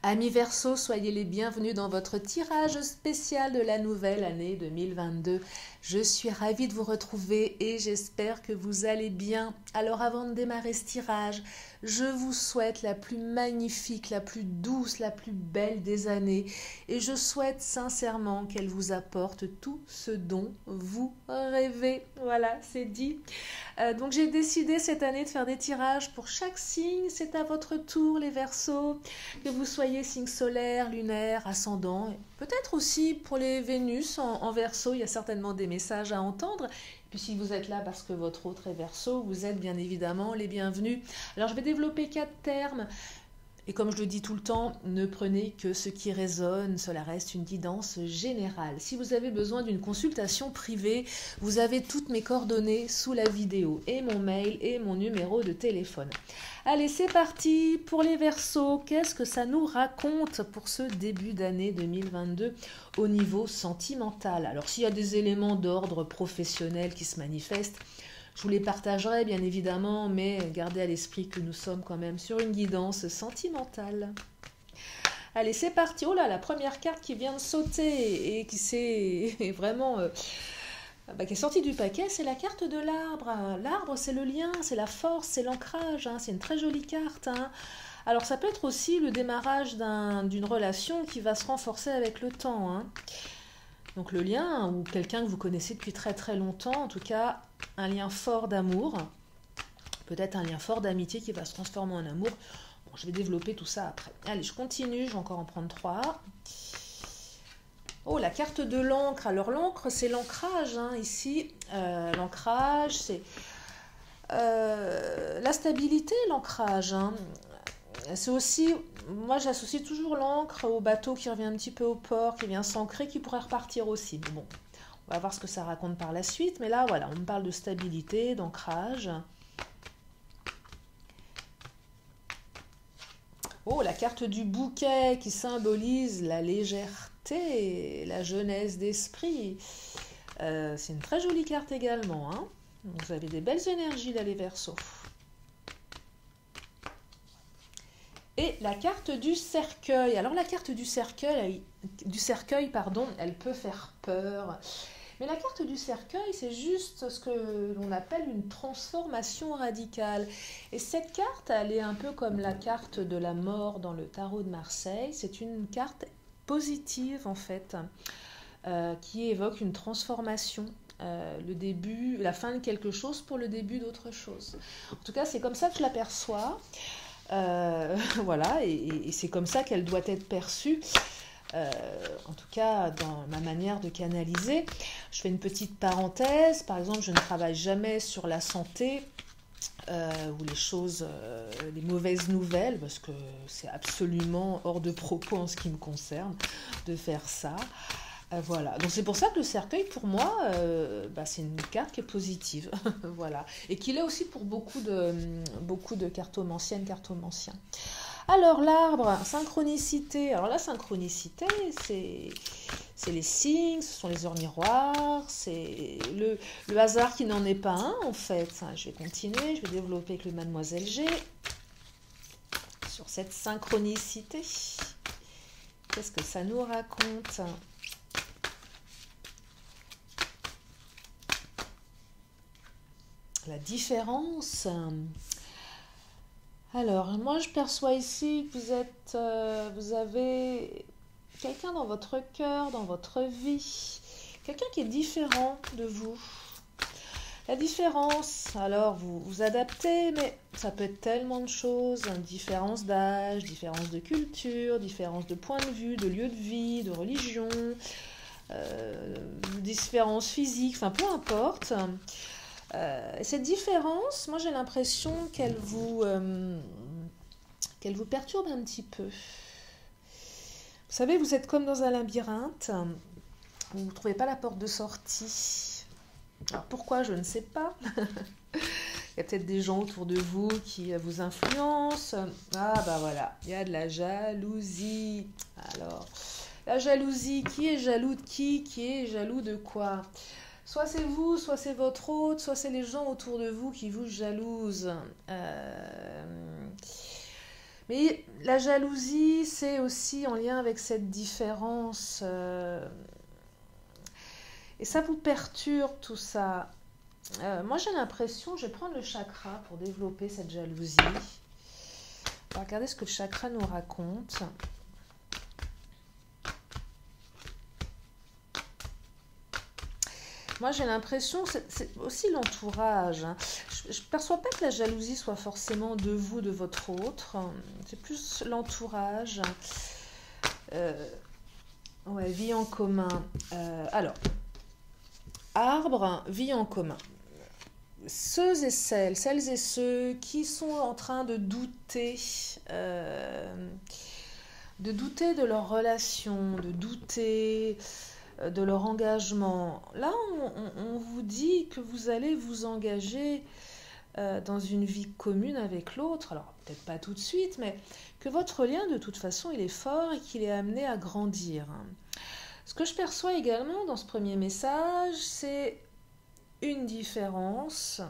Amis Verseau, soyez les bienvenus dans votre tirage spécial de la nouvelle année 2022. Je suis ravie de vous retrouver et j'espère que vous allez bien. Alors avant de démarrer ce tirage, je vous souhaite la plus magnifique, la plus douce, la plus belle des années et je souhaite sincèrement qu'elle vous apporte tout ce dont vous rêvez. Voilà, c'est dit. Donc j'ai décidé cette année de faire des tirages pour chaque signe. C'est à votre tour les Verseaux, que vous soyez signe solaire, lunaire, ascendant, peut-être aussi pour les Vénus en Verseau, il y a certainement des messages à entendre. Et puis si vous êtes là parce que votre autre est Verseau, vous êtes bien évidemment les bienvenus. Alors je vais développer 4 termes. Et comme je le dis tout le temps, ne prenez que ce qui résonne, cela reste une guidance générale. Si vous avez besoin d'une consultation privée, vous avez toutes mes coordonnées sous la vidéo, et mon mail et mon numéro de téléphone. Allez, c'est parti pour les Verseaux. Qu'est-ce que ça nous raconte pour ce début d'année 2022 au niveau sentimental? Alors s'il y a des éléments d'ordre professionnel qui se manifestent, je vous les partagerai bien évidemment, mais gardez à l'esprit que nous sommes quand même sur une guidance sentimentale. Allez, c'est parti. Oh là, la première carte qui vient de sauter et qui s'est vraiment... qui est sortie du paquet, c'est la carte de l'arbre. L'arbre, c'est le lien, c'est la force, c'est l'ancrage. C'est une très jolie carte. Alors, ça peut être aussi le démarrage d'une relation qui va se renforcer avec le temps. Donc le lien, ou quelqu'un que vous connaissez depuis très très longtemps, en tout cas un lien fort d'amour, peut-être un lien fort d'amitié qui va se transformer en amour. Bon, je vais développer tout ça après. Allez, je continue, je vais encore en prendre 3. Oh, la carte de l'encre. Alors l'encre, c'est l'ancrage, ici. L'ancrage, c'est la stabilité, l'ancrage. C'est aussi, moi j'associe toujours l'encre au bateau qui revient un petit peu au port, qui vient s'ancrer, qui pourrait repartir aussi. Mais bon, on va voir ce que ça raconte par la suite. Mais là, voilà, on me parle de stabilité, d'ancrage. Oh, la carte du bouquet qui symbolise la légèreté, la jeunesse d'esprit. C'est une très jolie carte également. Vous avez des belles énergies là, les Verseaux. Et la carte du cercueil. Alors la carte du cercueil, elle peut faire peur. Mais la carte du cercueil, c'est juste ce que l'on appelle une transformation radicale. Et cette carte, elle est un peu comme la carte de la mort dans le tarot de Marseille. C'est une carte positive en fait, qui évoque une transformation. Le début, la fin de quelque chose pour le début d'autre chose. En tout cas, c'est comme ça que je l'aperçois. Voilà, et c'est comme ça qu'elle doit être perçue, en tout cas dans ma manière de canaliser. Je fais une petite parenthèse, par exemple, je ne travaille jamais sur la santé ou les choses, les mauvaises nouvelles, parce que c'est absolument hors de propos en ce qui me concerne de faire ça. Voilà, donc c'est pour ça que le cercueil pour moi c'est une carte qui est positive. Voilà, et qu'il est aussi pour beaucoup de cartomanciennes, cartomanciens. Alors l'arbre, synchronicité. Alors la synchronicité, c'est les signes, ce sont les heures miroirs, c'est le hasard qui n'en est pas un en fait. Je vais continuer, je vais développer avec le Mademoiselle G sur cette synchronicité. Qu'est-ce que ça nous raconte ? La différence. Alors, moi, je perçois ici que vous avez quelqu'un dans votre cœur, dans votre vie, quelqu'un qui est différent de vous. La différence, alors vous vous adaptez, mais ça peut être tellement de choses, différence d'âge, différence de culture, différence de point de vue, de lieu de vie, de religion, différence physique, enfin peu importe. Cette différence, moi j'ai l'impression qu'elle vous perturbe un petit peu. Vous savez, vous êtes comme dans un labyrinthe, vous ne trouvez pas la porte de sortie. Alors pourquoi, je ne sais pas. Il y a peut-être des gens autour de vous qui vous influencent. Ah bah voilà, il y a de la jalousie. Alors, la jalousie, qui est jaloux de qui est jaloux de quoi ? Soit c'est vous, soit c'est votre hôte, soit c'est les gens autour de vous qui vous jalousent. Mais la jalousie, c'est aussi en lien avec cette différence. Et ça vous perturbe tout ça. Moi, j'ai l'impression, je vais prendre le chakra pour développer cette jalousie. On va regarder ce que le chakra nous raconte. Moi, j'ai l'impression, c'est aussi l'entourage. Hein. Je ne perçois pas que la jalousie soit forcément de vous, de votre autre. C'est plus l'entourage. Ouais, vie en commun. Alors, arbre, vie en commun. Celles et ceux qui sont en train de douter de leur relation, de douter de leur engagement. Là, on vous dit que vous allez vous engager dans une vie commune avec l'autre. Alors, peut-être pas tout de suite, mais que votre lien, de toute façon, il est fort et qu'il est amené à grandir. Ce que je perçois également dans ce premier message, c'est une différence,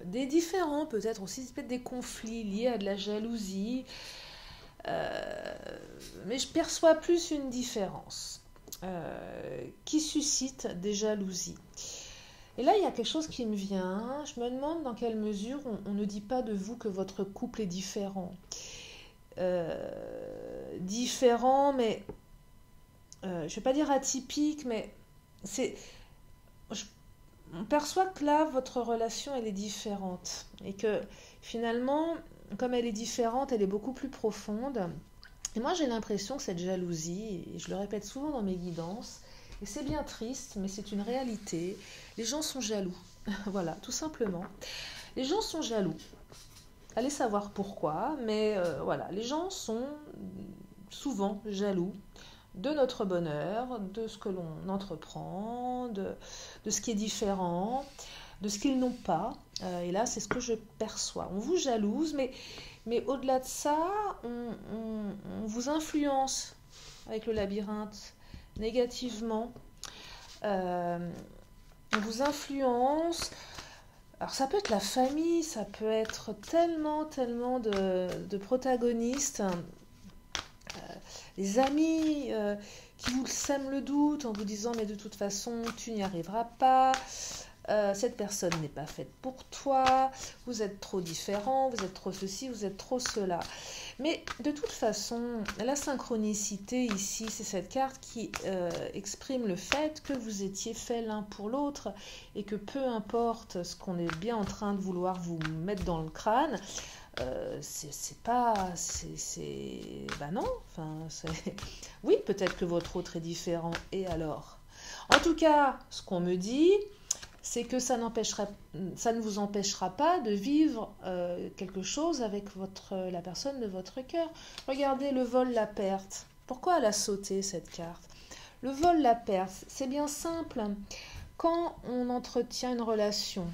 des différends peut-être aussi, peut-être des conflits liés à de la jalousie, mais je perçois plus une différence qui suscite des jalousies. Et là, il y a quelque chose qui me vient. Je me demande dans quelle mesure on ne dit pas de vous que votre couple est différent. Différent, mais je ne vais pas dire atypique, mais on perçoit que là, votre relation, elle est différente. Et que finalement, comme elle est différente, elle est beaucoup plus profonde. Et moi, j'ai l'impression que cette jalousie, et je le répète souvent dans mes guidances, et c'est bien triste, mais c'est une réalité, les gens sont jaloux. Voilà, tout simplement. Les gens sont jaloux. Allez savoir pourquoi, mais voilà, les gens sont souvent jaloux de notre bonheur, de ce que l'on entreprend, de ce qui est différent, de ce qu'ils n'ont pas. Et là, c'est ce que je perçois. On vous jalouse, mais au-delà de ça, on vous influence avec le labyrinthe négativement. On vous influence. Alors ça peut être la famille, ça peut être tellement de protagonistes. Les amis qui vous sèment le doute en vous disant mais de toute façon tu n'y arriveras pas, cette personne n'est pas faite pour toi, vous êtes trop différent, vous êtes trop ceci, vous êtes trop cela. Mais de toute façon, la synchronicité ici, c'est cette carte qui exprime le fait que vous étiez faits l'un pour l'autre et que peu importe ce qu'on est bien en train de vouloir vous mettre dans le crâne, bah non, enfin, oui, peut-être que votre autre est différent, et alors? En tout cas, ce qu'on me dit, c'est que ça ne vous empêchera pas de vivre quelque chose avec la personne de votre cœur. Regardez le vol, la perte. Pourquoi elle a sauté cette carte? Le vol, la perte, c'est bien simple. Quand on entretient une relation,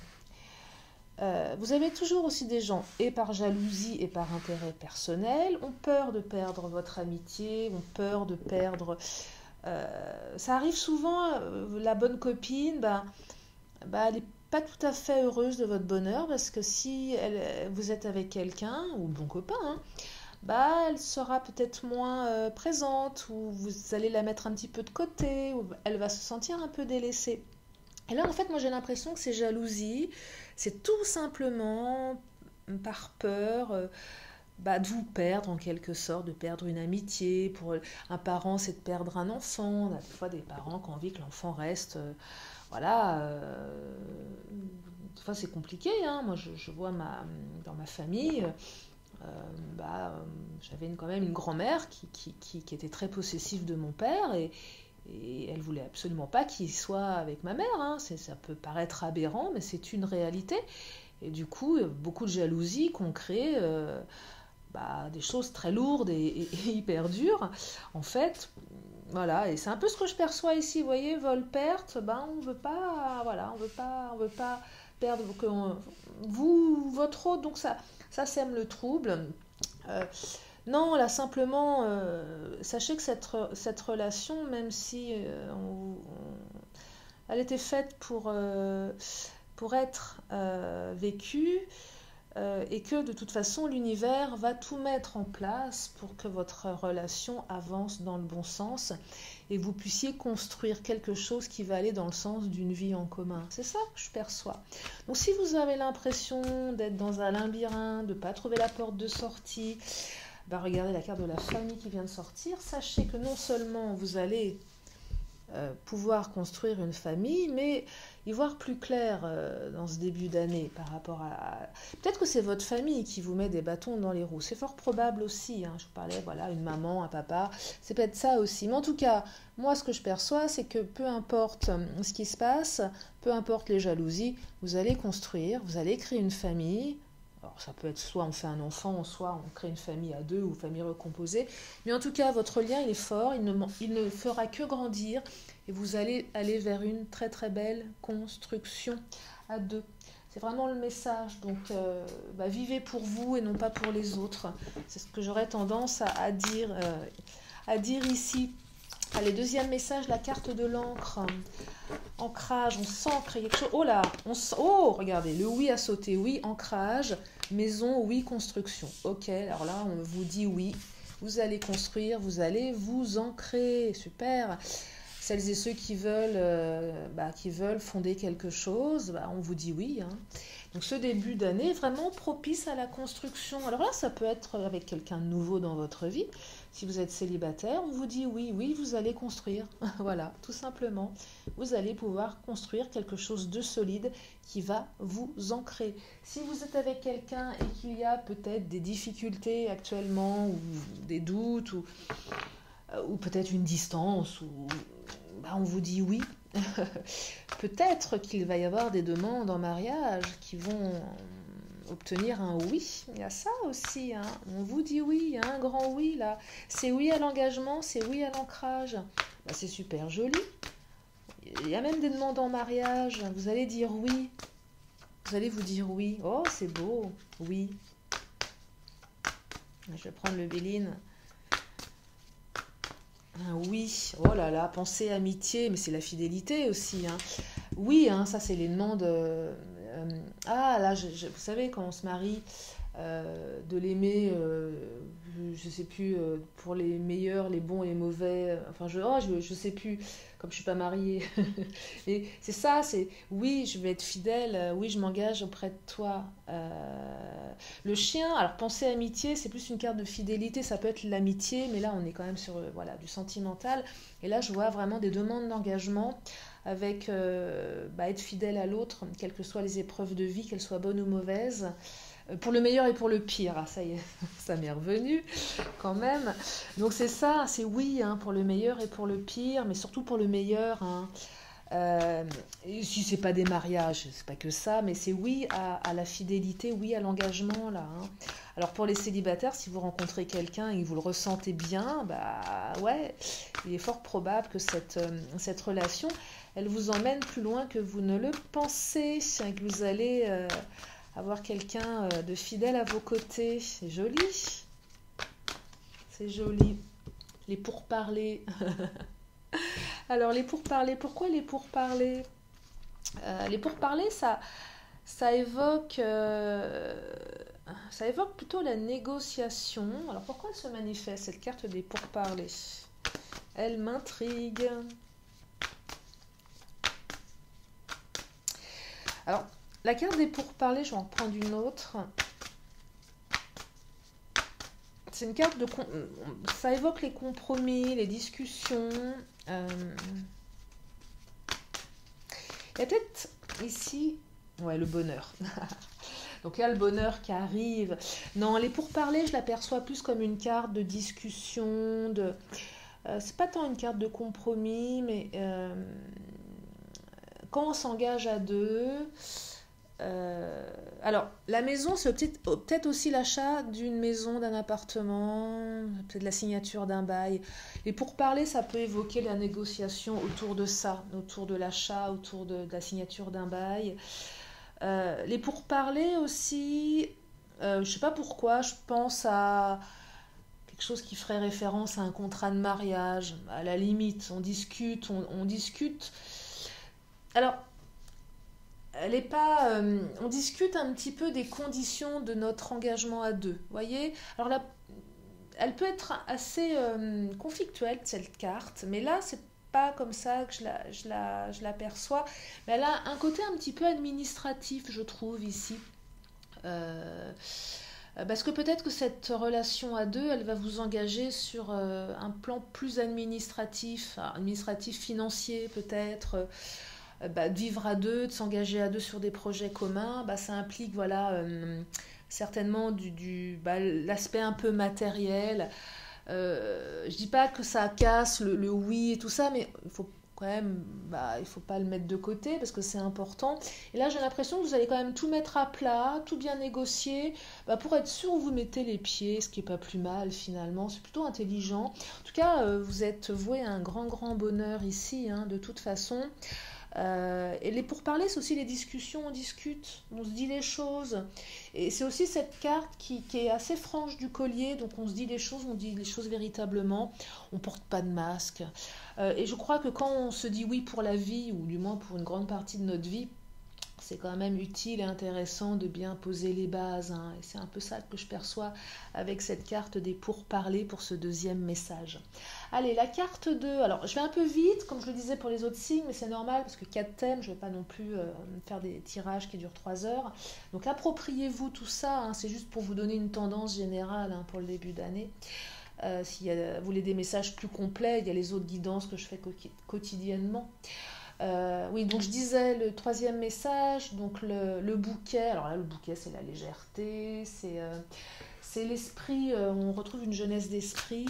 vous avez toujours aussi des gens, et par jalousie et par intérêt personnel, ont peur de perdre votre amitié, ont peur de perdre... ça arrive souvent, la bonne copine, elle n'est pas tout à fait heureuse de votre bonheur, parce que si vous êtes avec quelqu'un, ou bon copain, hein, elle sera peut-être moins présente, ou vous allez la mettre un petit peu de côté, ou elle va se sentir un peu délaissée. Et là, en fait, moi, j'ai l'impression que ces jalousies, c'est tout simplement par peur de vous perdre, en quelque sorte, de perdre une amitié. Pour un parent, c'est de perdre un enfant. On a des fois des parents qui ont envie que l'enfant reste... voilà. Des fois, c'est compliqué. Hein. Moi, je vois dans ma famille... j'avais quand même une grand-mère qui était très possessive de mon père et elle voulait absolument pas qu'il soit avec ma mère. Hein. Ça peut paraître aberrant, mais c'est une réalité. Et du coup, beaucoup de jalousie qu'on crée des choses très lourdes et hyper dures. En fait, voilà. Et c'est un peu ce que je perçois ici. Vous voyez, vol-perte, on veut pas, voilà, on veut pas perdre votre autre. Donc ça sème le trouble. Non, là simplement, sachez que cette relation, même si elle était faite pour être vécue, et que de toute façon l'univers va tout mettre en place pour que votre relation avance dans le bon sens et que vous puissiez construire quelque chose qui va aller dans le sens d'une vie en commun. C'est ça que je perçois. Donc si vous avez l'impression d'être dans un labyrinthe, de ne pas trouver la porte de sortie, regardez la carte de la famille qui vient de sortir, sachez que non seulement vous allez pouvoir construire une famille, mais y voir plus clair dans ce début d'année par rapport à... Peut-être que c'est votre famille qui vous met des bâtons dans les roues. C'est fort probable aussi. Je vous parlais, voilà, une maman, un papa. C'est peut-être ça aussi. Mais en tout cas, moi, ce que je perçois, c'est que peu importe ce qui se passe, peu importe les jalousies, vous allez construire, vous allez créer une famille. Alors, ça peut être soit on fait un enfant, soit on crée une famille à deux ou famille recomposée. Mais en tout cas, votre lien, il est fort, il ne fera que grandir et vous allez aller vers une très très belle construction à deux. C'est vraiment le message. Donc, vivez pour vous et non pas pour les autres. C'est ce que j'aurais tendance à dire ici. Allez, deuxième message, la carte de l'encre. Ancrage, on s'ancre quelque chose. Oh là, oh, regardez, le oui a sauté. Oui, ancrage, maison, oui, construction. Ok, alors là, on vous dit oui. Vous allez construire, vous allez vous ancrer. Super. Celles et ceux qui veulent fonder quelque chose, on vous dit oui. Donc ce début d'année est vraiment propice à la construction. Alors là, ça peut être avec quelqu'un de nouveau dans votre vie. Si vous êtes célibataire, on vous dit oui, oui, vous allez construire. Voilà, tout simplement. Vous allez pouvoir construire quelque chose de solide qui va vous ancrer. Si vous êtes avec quelqu'un et qu'il y a peut-être des difficultés actuellement, ou des doutes, ou peut-être une distance, on vous dit oui. Peut-être qu'il va y avoir des demandes en mariage qui vont obtenir un oui. Il y a ça aussi. On vous dit oui, il y a un grand oui là. C'est oui à l'engagement, c'est oui à l'ancrage. C'est super joli. Il y a même des demandes en mariage. Vous allez dire oui. Vous allez vous dire oui. Oh, c'est beau. Oui. Je vais prendre le Béline. Oui, oh là là, pensée, amitié, mais c'est la fidélité aussi. Oui, ça c'est les demandes. Là, vous savez, quand on se marie, de l'aimer, je sais plus, pour les meilleurs, les bons et les mauvais. Je sais plus, comme je suis pas mariée. Mais c'est ça, c'est oui, je vais être fidèle, oui, je m'engage auprès de toi. Le chien, alors pensée amitié, c'est plus une carte de fidélité, ça peut être l'amitié, mais là on est quand même sur du sentimental. Et là je vois vraiment des demandes d'engagement avec être fidèle à l'autre, quelles que soient les épreuves de vie, qu'elles soient bonnes ou mauvaises. Pour le meilleur et pour le pire, ça y est, ça m'est revenu quand même. Donc c'est ça, c'est oui pour le meilleur et pour le pire, mais surtout pour le meilleur. Et si c'est pas des mariages, c'est pas que ça, mais c'est oui à la fidélité, oui à l'engagement là. Alors pour les célibataires, si vous rencontrez quelqu'un et que vous le ressentez bien, ouais, il est fort probable que cette relation, elle vous emmène plus loin que vous ne le pensez, que vous allez avoir quelqu'un de fidèle à vos côtés. C'est joli. C'est joli. Les pourparlers. Alors, les pourparlers, pourquoi les pourparlers ? Les pourparlers, ça évoque plutôt la négociation. Alors, pourquoi elle se manifeste, cette carte des pourparlers ? Elle m'intrigue. Alors, la carte des pourparlers, je vais en reprendre une autre. C'est une carte de... Ça évoque les compromis, les discussions. Il y a peut-être ici... Ouais, le bonheur. Donc il y a le bonheur qui arrive. Non, les pourparlers, je l'aperçois plus comme une carte de discussion, c'est pas tant une carte de compromis, mais quand on s'engage à deux... alors, la maison, c'est peut-être aussi l'achat d'une maison, d'un appartement, peut-être la signature d'un bail. Et pour parler, ça peut évoquer la négociation autour de ça, autour de l'achat, autour de la signature d'un bail. Les pourparlers aussi, je ne sais pas pourquoi, je pense à quelque chose qui ferait référence à un contrat de mariage. À la limite, on discute. Alors, elle est pas. On discute un petit peu des conditions de notre engagement à deux. Voyez. Alors là, elle peut être assez conflictuelle cette carte, mais là c'est pas comme ça que je la perçois. Mais elle a un côté un petit peu administratif, je trouve ici. Euh, Parce que peut-être que cette relation à deux, elle va vous engager sur un plan plus administratif financier peut-être, de vivre à deux, de s'engager à deux sur des projets communs, ça implique voilà, certainement l'aspect un peu matériel. Je dis pas que ça casse le oui et tout ça, mais il faut quand même, il faut pas le mettre de côté parce que c'est important. Et là, j'ai l'impression que vous allez quand même tout mettre à plat, tout bien négocier, pour être sûr où vous mettez les pieds, ce qui est pas plus mal finalement. C'est plutôt intelligent. En tout cas, vous êtes voué à un grand bonheur ici, hein, de toute façon. Et les pourparlers, c'est aussi les discussions, on discute, on se dit les choses. Et c'est aussi cette carte qui est assez franche du collier, donc on se dit les choses, on dit les choses véritablement, on porte pas de masque. Et je crois que quand on se dit oui pour la vie, ou du moins pour une grande partie de notre vie, c'est quand même utile et intéressant de bien poser les bases, hein. Et c'est un peu ça que je perçois avec cette carte des pourparlers pour ce deuxième message. Allez, la carte 2. Alors, je vais un peu vite, comme je le disais pour les autres signes, mais c'est normal parce que 4 thèmes, je ne vais pas non plus faire des tirages qui durent 3 heures. Donc, appropriez-vous tout ça, hein. C'est juste pour vous donner une tendance générale, hein, pour le début d'année. Si vous voulez des messages plus complets, il y a les autres guidances que je fais quotidiennement. Oui, donc je disais le troisième message, donc le bouquet. Alors là, le bouquet, c'est la légèreté, c'est l'esprit, on retrouve une jeunesse d'esprit.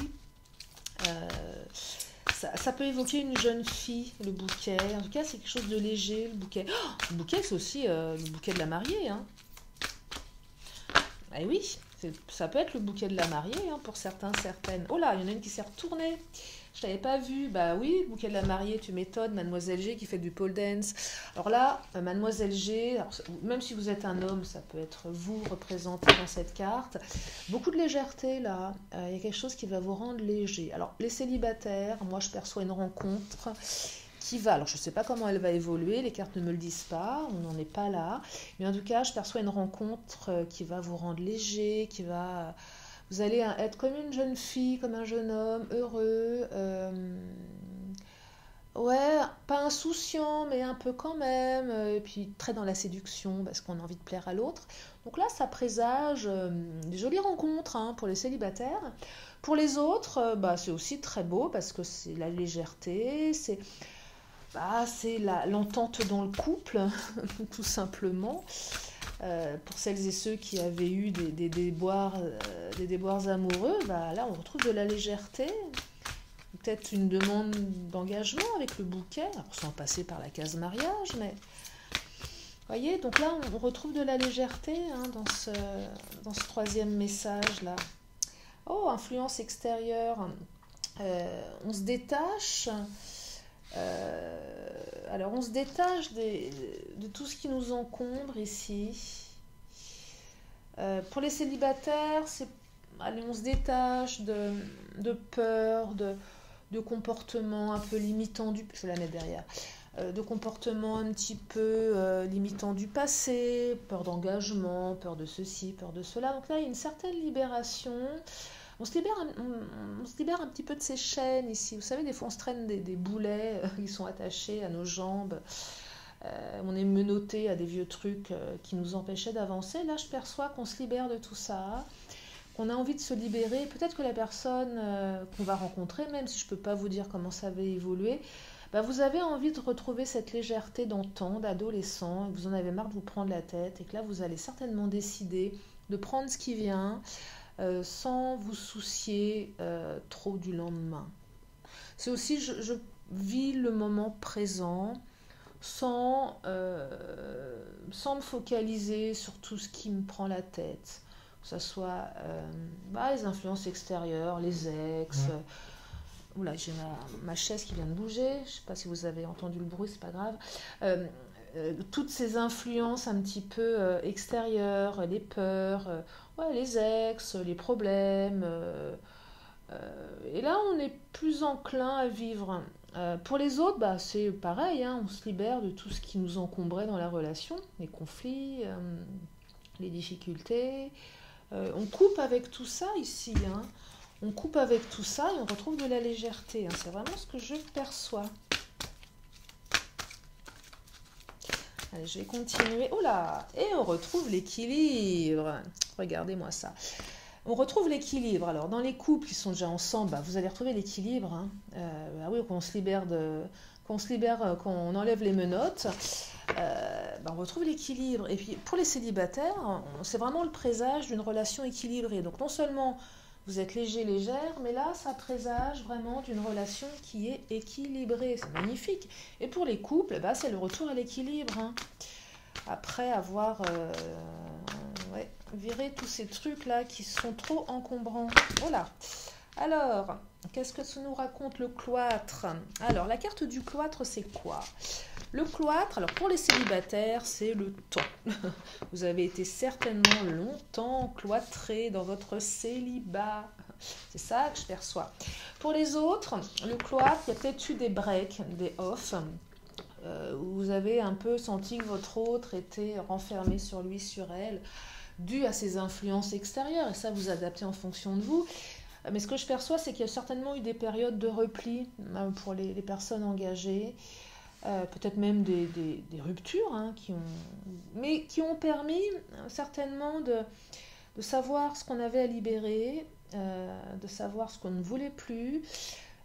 Ça peut évoquer une jeune fille, le bouquet. En tout cas, c'est quelque chose de léger, le bouquet. Oh, le bouquet, c'est aussi le bouquet de la mariée, hein. Eh oui, ça peut être le bouquet de la mariée, hein, pour certains, certaines. Oh là, il y en a une qui s'est retournée. Je t'avais pas vu. Bah oui, le bouquet de la mariée, tu m'étonnes, Mademoiselle G qui fait du pole dance. Alors là, Mademoiselle G, alors, même si vous êtes un homme, ça peut être vous représenté dans cette carte. Beaucoup de légèreté là. Il y a quelque chose qui va vous rendre léger. Alors, les célibataires, moi je perçois une rencontre qui va, alors je ne sais pas comment elle va évoluer, les cartes ne me le disent pas, on n'en est pas là, mais en tout cas, je perçois une rencontre qui va vous rendre léger, vous allez être comme une jeune fille, comme un jeune homme, heureux, ouais, pas insouciant, mais un peu quand même, et puis très dans la séduction, parce qu'on a envie de plaire à l'autre. Donc là, ça présage des jolies rencontres, hein, pour les célibataires. Pour les autres, c'est aussi très beau, parce que c'est la légèreté, c'est l'entente dans le couple, tout simplement. Pour celles et ceux qui avaient eu des déboires amoureux, là on retrouve de la légèreté, peut-être une demande d'engagement avec le bouquet, alors sans passer par la case mariage, mais voyez, donc là on retrouve de la légèreté, hein, dans ce troisième message là. Oh, influence extérieure, on se détache. Alors on se détache de tout ce qui nous encombre ici. Pour les célibataires, on se détache de peur, de comportements un peu limitants je vais la mettre derrière, de comportements un petit peu limitants du passé, peur d'engagement, peur de ceci, peur de cela. Donc là, il y a une certaine libération. On se libère un petit peu de ces chaînes ici. Vous savez, des fois, on se traîne des boulets qui sont attachés à nos jambes. On est menotté à des vieux trucs qui nous empêchaient d'avancer. Là, je perçois qu'on se libère de tout ça, qu'on a envie de se libérer. Peut-être que la personne qu'on va rencontrer, même si je ne peux pas vous dire comment ça va évoluer, vous avez envie de retrouver cette légèreté d'antan, d'adolescent, et que vous en avez marre de vous prendre la tête, et que là, vous allez certainement décider de prendre ce qui vient, sans vous soucier trop du lendemain. C'est aussi, je vis le moment présent sans me focaliser sur tout ce qui me prend la tête, que ce soit les influences extérieures, les ex. Oula, j'ai ma chaise qui vient de bouger, je ne sais pas si vous avez entendu le bruit, c'est pas grave. Toutes ces influences un petit peu extérieures, les peurs, les ex, les problèmes. Et là, on est plus enclin à vivre Pour les autres, bah, c'est pareil, hein, on se libère de tout ce qui nous encombrait dans la relation, les conflits, les difficultés. On coupe avec tout ça ici, hein. On coupe avec tout ça et on retrouve de la légèreté, hein. C'est vraiment ce que je perçois. Allez, je vais continuer. Oh là! Et on retrouve l'équilibre. Regardez-moi ça. On retrouve l'équilibre. Alors, dans les couples qui sont déjà ensemble, bah, vous allez retrouver l'équilibre, hein. Bah oui, qu'on se libère qu'on enlève les menottes, bah, on retrouve l'équilibre. Et puis, pour les célibataires, c'est vraiment le présage d'une relation équilibrée. Donc, non seulement vous êtes léger, légère, mais là, ça présage vraiment d'une relation qui est équilibrée. C'est magnifique. Et pour les couples, bah, c'est le retour à l'équilibre, hein. Après avoir viré tous ces trucs-là qui sont trop encombrants. Voilà. Alors, qu'est-ce que ça nous raconte le cloître? Alors, la carte du cloître, c'est quoi? Le cloître, alors pour les célibataires, c'est le temps. Vous avez été certainement longtemps cloîtré dans votre célibat. C'est ça que je perçois. Pour les autres, le cloître, il y a peut-être eu des breaks, des off, où vous avez un peu senti que votre autre était renfermé sur lui, sur elle, dû à ses influences extérieures. Et ça, vous adaptez en fonction de vous. Mais ce que je perçois, c'est qu'il y a certainement eu des périodes de repli pour les personnes engagées. Peut-être même des ruptures, hein, mais qui ont permis certainement de savoir ce qu'on avait à libérer, de savoir ce qu'on ne voulait plus.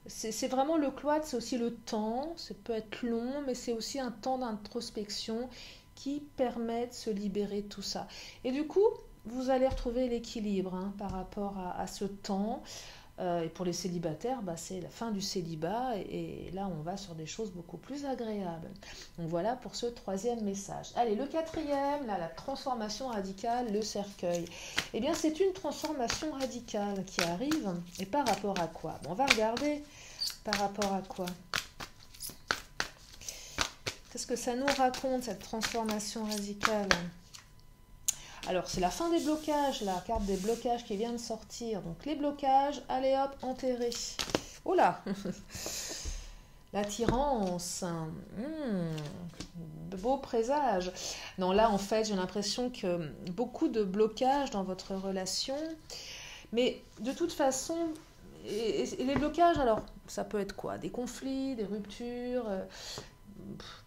C'est vraiment le cloître, c'est aussi le temps, ça peut être long, mais c'est aussi un temps d'introspection qui permet de se libérer de tout ça. Et du coup, vous allez retrouver l'équilibre, hein, par rapport à ce temps. Et pour les célibataires, bah, c'est la fin du célibat et là on va sur des choses beaucoup plus agréables. Donc voilà pour ce troisième message. Allez, le quatrième, là, la transformation radicale, le cercueil. Eh bien c'est une transformation radicale qui arrive. Et par rapport à quoi? Bon, on va regarder par rapport à quoi. Qu'est-ce que ça nous raconte, cette transformation radicale? Alors, c'est la fin des blocages, la carte des blocages qui vient de sortir. Donc, les blocages, allez hop, enterrés. Oh là! L'attirance. Beau présage. Non, là, en fait, j'ai l'impression que beaucoup de blocages dans votre relation. Mais de toute façon, et les blocages, alors, ça peut être quoi? Des conflits, des ruptures,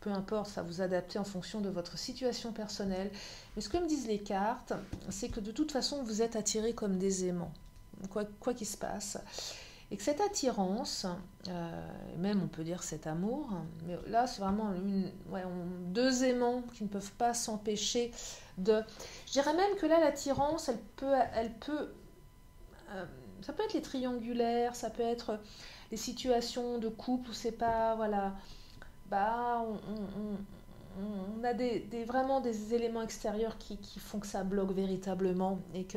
peu importe, ça vous adaptez en fonction de votre situation personnelle. Mais ce que me disent les cartes, c'est que de toute façon, vous êtes attirés comme des aimants, quoi qu'il se passe. Et que cette attirance, même on peut dire cet amour, mais là c'est vraiment deux aimants qui ne peuvent pas s'empêcher de... Je dirais même que là l'attirance, ça peut être les triangulaires, ça peut être les situations de couple où c'est pas, voilà... Bah, on a vraiment des éléments extérieurs qui font que ça bloque véritablement et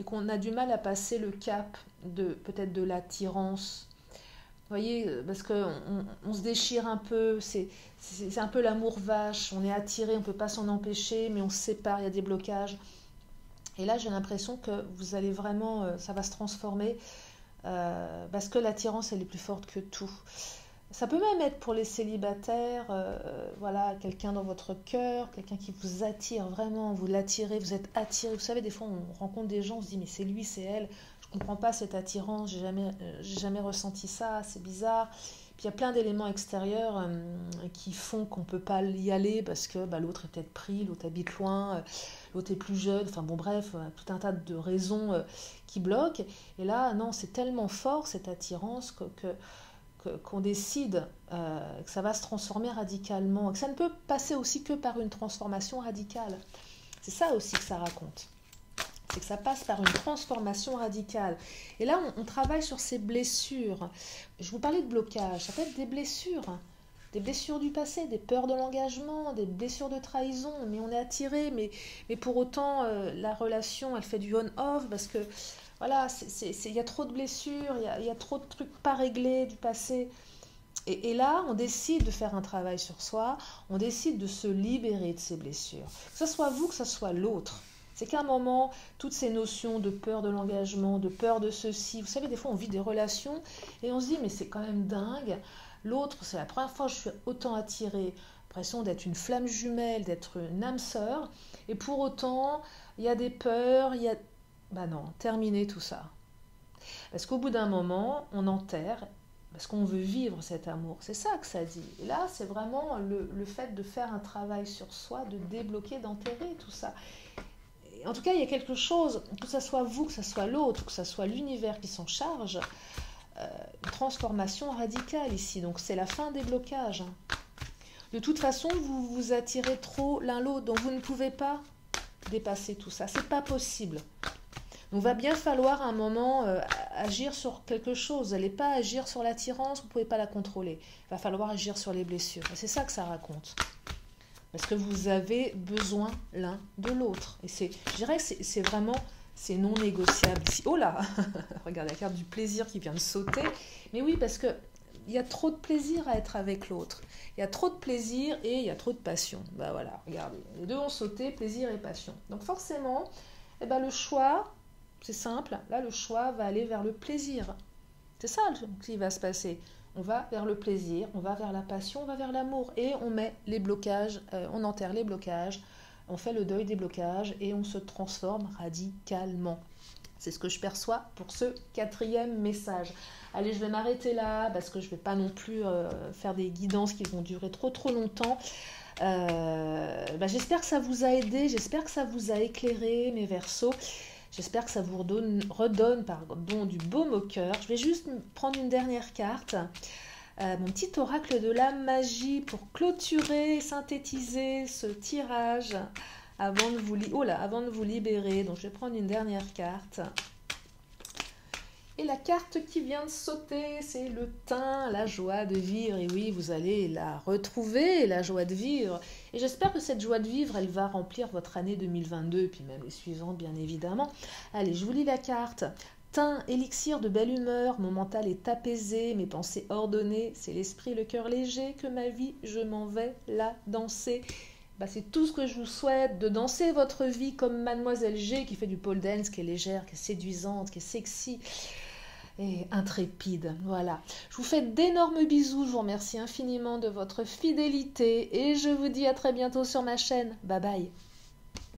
qu'on a du mal à passer le cap peut-être de l'attirance. Vous voyez, parce qu'on se déchire un peu, c'est un peu l'amour vache, on est attiré, on ne peut pas s'en empêcher, mais on se sépare, il y a des blocages. Et là, j'ai l'impression que vous allez vraiment, ça va se transformer, parce que l'attirance, elle est plus forte que tout. Ça peut même être pour les célibataires, voilà, quelqu'un dans votre cœur, quelqu'un qui vous attire vraiment, vous l'attirez, vous êtes attiré. Vous savez, des fois, on rencontre des gens, on se dit, mais c'est lui, c'est elle, je ne comprends pas cette attirance, j'ai jamais ressenti ça, c'est bizarre. Puis il y a plein d'éléments extérieurs qui font qu'on ne peut pas y aller parce que l'autre est peut-être pris, l'autre habite loin, l'autre est plus jeune, enfin bon bref, tout un tas de raisons qui bloquent. Et là, non, c'est tellement fort cette attirance qu'on décide que ça va se transformer radicalement, que ça ne peut passer aussi que par une transformation radicale. C'est ça aussi que ça raconte. C'est que ça passe par une transformation radicale. Et là, on travaille sur ces blessures. Je vous parlais de blocage, ça peut être des blessures du passé, des peurs de l'engagement, des blessures de trahison, mais on est attiré, mais pour autant, la relation, elle fait du on-off, parce que voilà, il y a trop de blessures, il y a trop de trucs pas réglés du passé. Et là, on décide de faire un travail sur soi, on décide de se libérer de ces blessures. Que ce soit vous, que ce soit l'autre. C'est qu'à un moment, toutes ces notions de peur de l'engagement, de peur de ceci, vous savez, des fois on vit des relations et on se dit mais c'est quand même dingue. L'autre, c'est la première fois que je suis autant attirée, l'impression d'être une flamme jumelle, d'être une âme sœur, et pour autant, il y a des peurs, il y a... Bah non, terminez tout ça. Parce qu'au bout d'un moment, on enterre, parce qu'on veut vivre cet amour. C'est ça que ça dit. Et là, c'est vraiment le fait de faire un travail sur soi, de débloquer, d'enterrer tout ça. Et en tout cas, il y a quelque chose, que ce soit vous, que ce soit l'autre, que ce soit l'univers qui s'en charge, une transformation radicale ici. Donc c'est la fin des blocages. De toute façon, vous vous attirez trop l'un l'autre, donc vous ne pouvez pas dépasser tout ça. C'est pas possible. Donc, va bien falloir à un moment agir sur quelque chose. Vous n'allez pas agir sur l'attirance, vous ne pouvez pas la contrôler. Il va falloir agir sur les blessures. Et c'est ça que ça raconte. Parce que vous avez besoin l'un de l'autre. Et je dirais que c'est vraiment, c'est non négociable ici. Oh là, regardez la carte du plaisir qui vient de sauter. Mais oui, parce que il y a trop de plaisir à être avec l'autre. Il y a trop de plaisir et il y a trop de passion. Ben voilà, regardez. Les deux ont sauté, plaisir et passion. Donc forcément, eh ben, le choix... C'est simple, là le choix va aller vers le plaisir. C'est ça qui va se passer. On va vers le plaisir, on va vers la passion, on va vers l'amour. Et on met les blocages, on enterre les blocages, on fait le deuil des blocages et on se transforme radicalement. C'est ce que je perçois pour ce 4e message. Allez, je vais m'arrêter là parce que je ne vais pas non plus faire des guidances qui vont durer trop longtemps. J'espère que ça vous a aidé, j'espère que ça vous a éclairé, mes Verseaux. J'espère que ça vous redonne du baume au cœur. Je vais juste prendre une dernière carte. Mon petit oracle de la magie pour clôturer, synthétiser ce tirage avant de vous libérer. Donc je vais prendre une dernière carte. Et la carte qui vient de sauter, c'est le thym, la joie de vivre. Et oui, vous allez la retrouver, la joie de vivre. Et j'espère que cette joie de vivre, elle va remplir votre année 2022, et puis même les suivantes, bien évidemment. Allez, je vous lis la carte. Thym, élixir de belle humeur, mon mental est apaisé, mes pensées ordonnées, c'est l'esprit, le cœur léger, que ma vie, je m'en vais la danser. C'est tout ce que je vous souhaite, de danser votre vie comme Mademoiselle G, qui fait du pole dance, qui est légère, qui est séduisante, qui est sexy et intrépide. Voilà. Je vous fais d'énormes bisous, je vous remercie infiniment de votre fidélité et je vous dis à très bientôt sur ma chaîne. Bye bye.